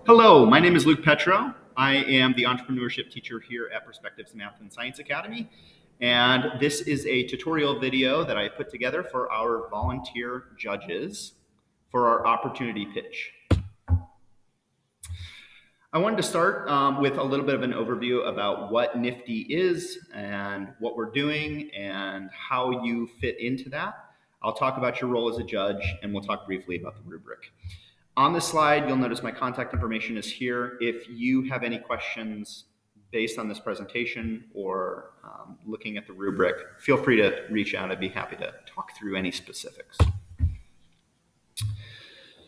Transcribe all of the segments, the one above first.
Hello, my name is Luke Petro. I am the entrepreneurship teacher here at Perspectives Math and Science Academy. And this is a tutorial video that I put together for our volunteer judges for our opportunity pitch. I wanted to start with a little bit of an overview about what Nifty is and what we're doing and how you fit into that. I'll talk about your role as a judge, and we'll talk briefly about the rubric. On this slide, you'll notice my contact information is here. If you have any questions based on this presentation or looking at the rubric, feel free to reach out. I'd be happy to talk through any specifics.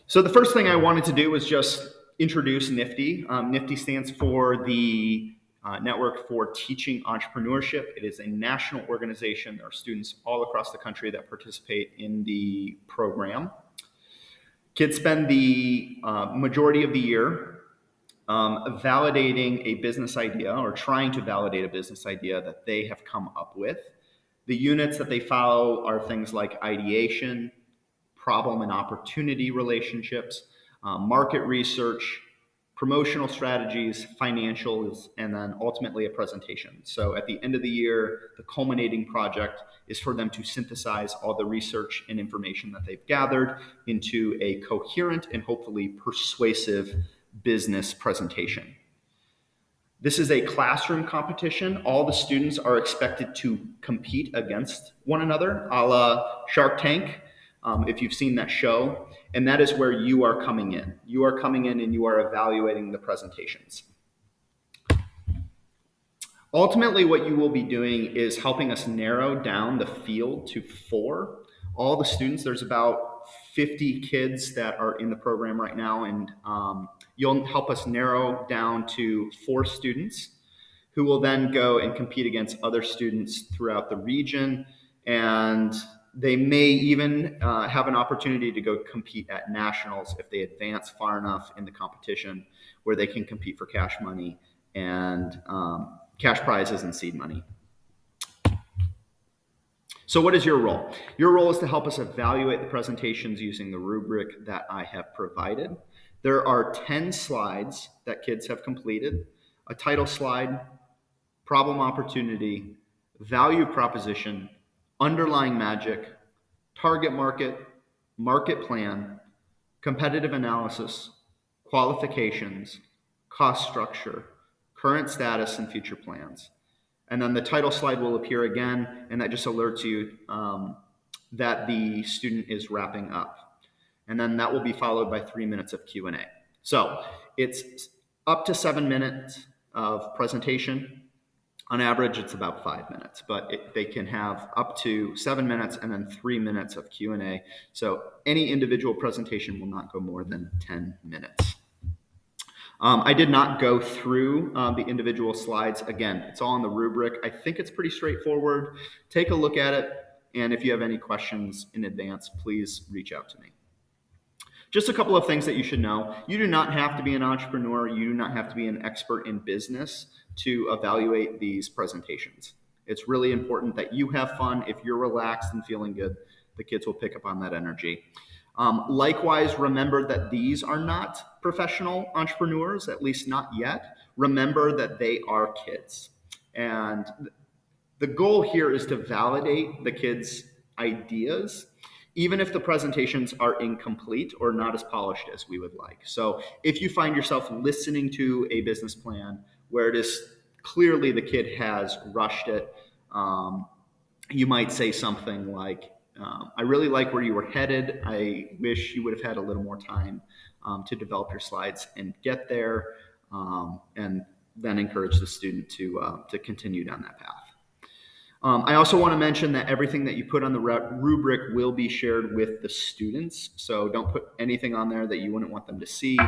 So the first thing I wanted to do was just introduce Nifty. Nifty stands for the Network for Teaching Entrepreneurship. It is a national organization. There are students all across the country that participate in the program. Kids spend the majority of the year validating a business idea or trying to validate a business idea that they have come up with. The units that they follow are things like ideation, problem and opportunity relationships, market research, promotional strategies, financials, and then ultimately a presentation. So at the end of the year, the culminating project is for them to synthesize all the research and information that they've gathered into a coherent and hopefully persuasive business presentation. This is a classroom competition. All the students are expected to compete against one another, a la Shark Tank, if you've seen that show. And that is where you are coming in. You are coming in and you are evaluating the presentations. Ultimately, what you will be doing is helping us narrow down the field to 4. All the students, there's about 50 kids that are in the program right now, and you'll help us narrow down to 4 students who will then go and compete against other students throughout the region, and they may even have an opportunity to go compete at nationals if they advance far enough in the competition where they can compete for cash money and cash prizes and seed money. So what is your role? Your role is to help us evaluate the presentations using the rubric that I have provided. There are 10 slides that kids have completed: a title slide, problem opportunity, value proposition, underlying magic, target market, market plan, competitive analysis, qualifications, cost structure, current status, and future plans. And then the title slide will appear again, and that just alerts you that the student is wrapping up. And then that will be followed by 3 minutes of Q&A. So it's up to 7 minutes of presentation. On average, it's about 5 minutes, but they can have up to 7 minutes and then 3 minutes of Q&A. So any individual presentation will not go more than 10 minutes. I did not go through the individual slides. Again, it's all in the rubric. I think it's pretty straightforward. Take a look at it, and if you have any questions in advance, please reach out to me. Just a couple of things that you should know. You do not have to be an entrepreneur. You do not have to be an expert in business to evaluate these presentations. It's really important that you have fun. If you're relaxed and feeling good, the kids will pick up on that energy. Likewise, remember that these are not professional entrepreneurs, at least not yet. Remember that they are kids. And the goal here is to validate the kids' ideas, even if the presentations are incomplete or not as polished as we would like. So if you find yourself listening to a business plan where it is clearly the kid has rushed it, you might say something like, I really like where you were headed. I wish you would have had a little more time to develop your slides and get there, and then encourage the student to continue down that path. I also want to mention that everything that you put on the rubric will be shared with the students. So don't put anything on there that you wouldn't want them to see.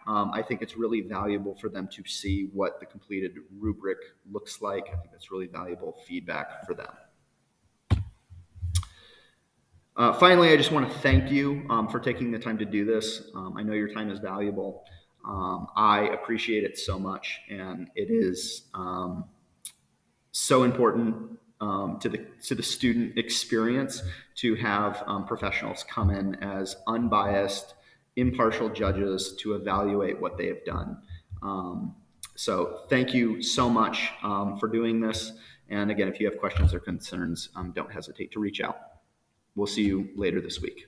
I think it's really valuable for them to see what the completed rubric looks like. I think that's really valuable feedback for them. Finally, I just want to thank you for taking the time to do this. I know your time is valuable. I appreciate it so much, and it is so important to the student experience to have professionals come in as unbiased impartial judges to evaluate what they have done. So thank you so much for doing this. And again, if you have questions or concerns, don't hesitate to reach out. We'll see you later this week.